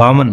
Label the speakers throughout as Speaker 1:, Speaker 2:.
Speaker 1: 52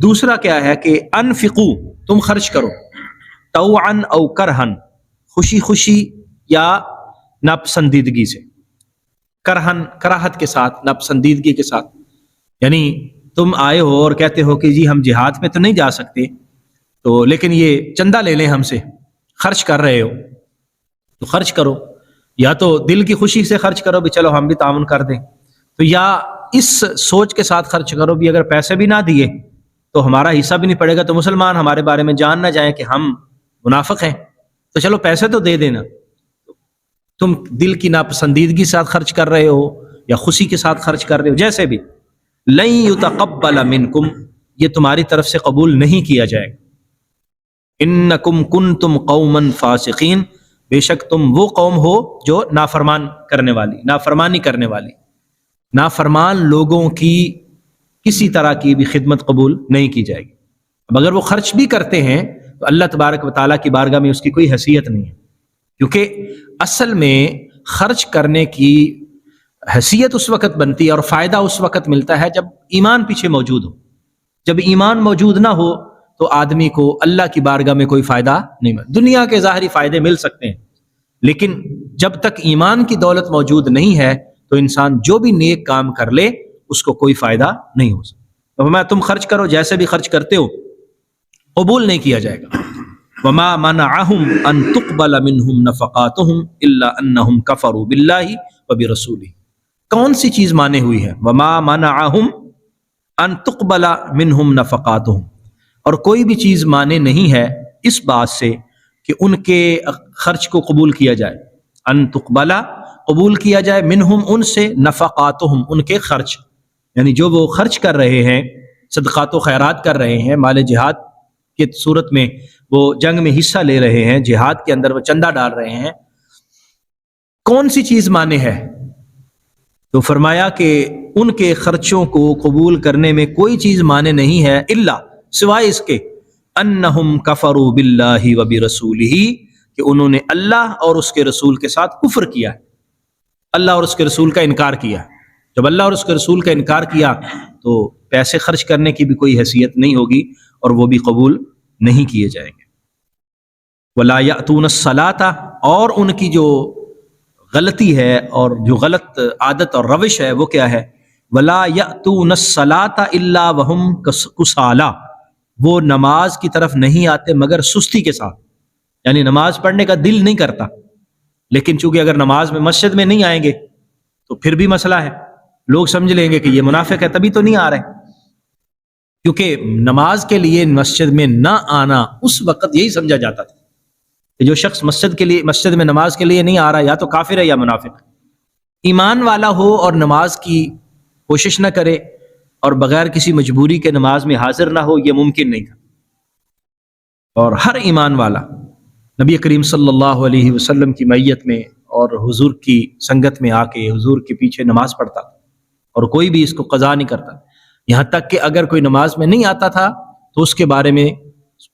Speaker 1: دوسرا کیا ہے کہ انفقو، تم خرچ کرو، طوعا او کرہن، خوشی خوشی یا ناپسندیدگی سے، کرہن کراہت کے ساتھ، ناپسندیدگی کے ساتھ، یعنی تم آئے ہو اور کہتے ہو کہ جی ہم جہاد میں تو نہیں جا سکتے، تو لیکن یہ چندہ لے لیں ہم سے، خرچ کر رہے ہو تو خرچ کرو، یا تو دل کی خوشی سے خرچ کرو بھی چلو ہم بھی تعاون کر دیں، تو یا اس سوچ کے ساتھ خرچ کرو بھی اگر پیسے بھی نہ دیے تو ہمارا حصہ بھی نہیں پڑے گا، تو مسلمان ہمارے بارے میں جان نہ جائیں کہ ہم منافق ہیں، تو چلو پیسے تو دے دینا۔ تم دل کی ناپسندیدگی کے ساتھ خرچ کر رہے ہو یا خوشی کے ساتھ خرچ کر رہے ہو، جیسے بھی، لن یتقبل منکم، یہ تمہاری طرف سے قبول نہیں کیا جائے گا، انکم کنتم قوما فاسقین، بے شک تم وہ قوم ہو جو نافرمانی کرنے والی، نافرمان لوگوں کی کسی طرح کی بھی خدمت قبول نہیں کی جائے گی۔ اب اگر وہ خرچ بھی کرتے ہیں تو اللہ تبارک و تعالیٰ کی بارگاہ میں اس کی کوئی حیثیت نہیں ہے، کیونکہ اصل میں خرچ کرنے کی حیثیت اس وقت بنتی ہے اور فائدہ اس وقت ملتا ہے جب ایمان پیچھے موجود ہو۔ جب ایمان موجود نہ ہو تو آدمی کو اللہ کی بارگاہ میں کوئی فائدہ نہیں ملتا۔ دنیا کے ظاہری فائدے مل سکتے ہیں، لیکن جب تک ایمان کی دولت موجود نہیں ہے تو انسان جو بھی نیک کام کر لے اس کو کوئی فائدہ نہیں ہو سکتا۔ تو تم خرچ کرو، جیسے بھی خرچ کرتے ہو قبول نہیں کیا جائے گا۔ وما منعهم ان تقبل منهم نفقاتهم الا انهم كفروا بالله وبرسوله، کون سی چیز مانے ہوئی ہے؟ وما منعهم ان تقبل منهم نفقاتهم، اور کوئی بھی چیز مانے نہیں ہے اس بات سے کہ ان کے خرچ کو قبول کیا جائے، ان تقبل قبول کیا جائے، منہم ان سے، نفقاتہم ان کے خرچ، یعنی جو وہ خرچ کر رہے ہیں، صدقات و خیرات کر رہے ہیں، مال جہاد کی صورت میں وہ جنگ میں حصہ لے رہے ہیں، جہاد کے اندر وہ چندہ ڈال رہے ہیں، کون سی چیز مانے ہے؟ تو فرمایا کہ ان کے خرچوں کو قبول کرنے میں کوئی چیز مانے نہیں ہے، الا سوائے اس کے، انہم کفروا باللہ وبرسولہ، کہ انہوں نے اللہ اور اس کے رسول کے ساتھ کفر کیا، اللہ اور اس کے رسول کا انکار کیا۔ جب اللہ اور اس کے رسول کا انکار کیا تو پیسے خرچ کرنے کی بھی کوئی حیثیت نہیں ہوگی اور وہ بھی قبول نہیں کیے جائیں گے۔ ولا یأتون الصلاۃ، اور ان کی جو غلطی ہے اور جو غلط عادت اور روش ہے وہ کیا ہے؟ ولا یأتون الصلاۃ الا وهم کسالى، وہ نماز کی طرف نہیں آتے مگر سستی کے ساتھ، یعنی نماز پڑھنے کا دل نہیں کرتا، لیکن چونکہ اگر نماز میں مسجد میں نہیں آئیں گے تو پھر بھی مسئلہ ہے، لوگ سمجھ لیں گے کہ یہ منافق ہے تبھی تو نہیں آ رہے، کیونکہ نماز کے لیے مسجد میں نہ آنا اس وقت یہی سمجھا جاتا تھا کہ جو شخص مسجد میں نماز کے لیے نہیں آ رہا یا تو کافر ہے یا منافق ہے۔ ایمان والا ہو اور نماز کی کوشش نہ کرے اور بغیر کسی مجبوری کے نماز میں حاضر نہ ہو، یہ ممکن نہیں تھا۔ اور ہر ایمان والا نبی کریم صلی اللہ علیہ وسلم کی معیت میں اور حضور کی سنگت میں آ کے حضور کے پیچھے نماز پڑھتا اور کوئی بھی اس کو قضا نہیں کرتا، یہاں تک کہ اگر کوئی نماز میں نہیں آتا تھا تو اس کے بارے میں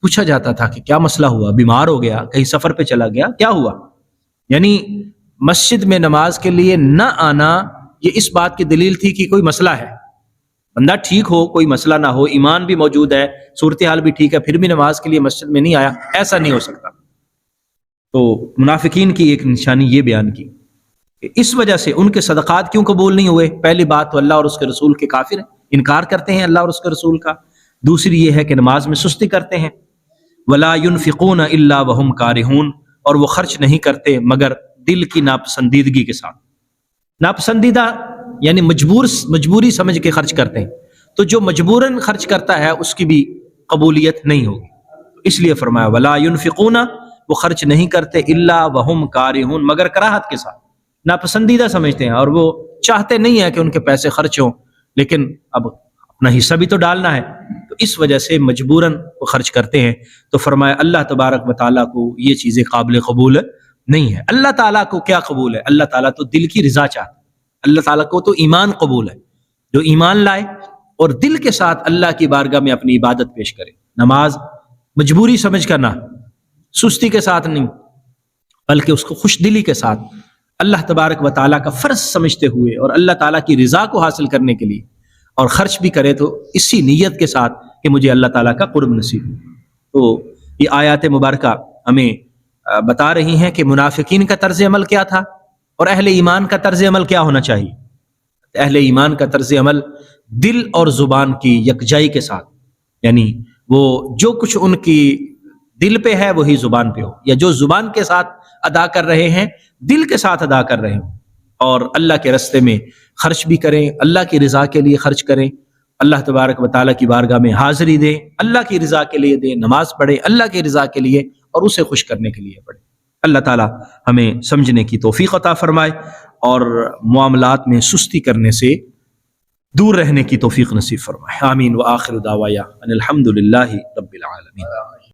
Speaker 1: پوچھا جاتا تھا کہ کیا مسئلہ ہوا، بیمار ہو گیا، کہیں سفر پہ چلا گیا، کیا ہوا؟ یعنی مسجد میں نماز کے لیے نہ آنا یہ اس بات کی دلیل تھی کہ کوئی مسئلہ ہے، بندہ ٹھیک ہو، کوئی مسئلہ نہ ہو، ایمان بھی موجود ہے، صورتحال بھی ٹھیک ہے، پھر بھی نماز کے لیے مسجد میں نہیں آیا، ایسا نہیں ہو سکتا۔ تو منافقین کی ایک نشانی یہ بیان کی کہ اس وجہ سے ان کے صدقات کیوں قبول نہیں ہوئے؟ پہلی بات تو اللہ اور اس کے رسول کے کافر ہیں، انکار کرتے ہیں اللہ اور اس کے رسول کا۔ دوسری یہ ہے کہ نماز میں سستی کرتے ہیں، ولا ينفقون الا وهم کارہون، اور وہ خرچ نہیں کرتے مگر دل کی ناپسندیدگی کے ساتھ، ناپسندیدہ یعنی مجبوری سمجھ کے خرچ کرتے ہیں، تو جو مجبوراً خرچ کرتا ہے اس کی بھی قبولیت نہیں ہوگی، اس لیے فرمایا ولا ينفقون، وہ خرچ نہیں کرتے الا وهم کارہون، مگر کراہت کے ساتھ، ناپسندیدہ سمجھتے ہیں اور وہ چاہتے نہیں ہیں کہ ان کے پیسے خرچ ہوں، لیکن اب اپنا حصہ بھی تو ڈالنا ہے، تو اس وجہ سے مجبوراً وہ خرچ کرتے ہیں۔ تو فرمایا اللہ تبارک و تعالیٰ کو یہ چیزیں قابل قبول نہیں ہے۔ اللہ تعالیٰ کو کیا قبول ہے؟ اللہ تعالیٰ تو دل کی رضا چاہتا ہے، اللہ تعالیٰ کو تو ایمان قبول ہے، جو ایمان لائے اور دل کے ساتھ اللہ کی بارگاہ میں اپنی عبادت پیش کرے، نماز مجبوری سمجھ کر نہ، سستی کے ساتھ نہیں، بلکہ اس کو خوش دلی کے ساتھ اللہ تبارک و تعالیٰ کا فرض سمجھتے ہوئے اور اللہ تعالیٰ کی رضا کو حاصل کرنے کے لیے، اور خرچ بھی کرے تو اسی نیت کے ساتھ کہ مجھے اللہ تعالیٰ کا قرب نصیب ہو۔ تو یہ آیات مبارکہ ہمیں بتا رہی ہیں کہ منافقین کا طرز عمل کیا تھا اور اہل ایمان کا طرز عمل کیا ہونا چاہیے۔ اہل ایمان کا طرز عمل دل اور زبان کی یکجائی کے ساتھ، یعنی وہ جو کچھ ان کی دل پہ ہے وہی زبان پہ ہو، یا جو زبان کے ساتھ ادا کر رہے ہیں دل کے ساتھ ادا کر رہے ہوں، اور اللہ کے راستے میں خرچ بھی کریں، اللہ کی رضا کے لیے خرچ کریں، اللہ تبارک و تعالیٰ کی بارگاہ میں حاضری دیں، اللہ کی رضا کے لیے دیں، نماز پڑھیں اللہ کی رضا کے لیے اور اسے خوش کرنے کے لیے پڑھیں۔ اللہ تعالیٰ ہمیں سمجھنے کی توفیق عطا فرمائے اور معاملات میں سستی کرنے سے دور رہنے کی توفیق نصیب فرمائے۔ آمین۔ وآخر دعوایا ان الحمد للہ رب العالمین۔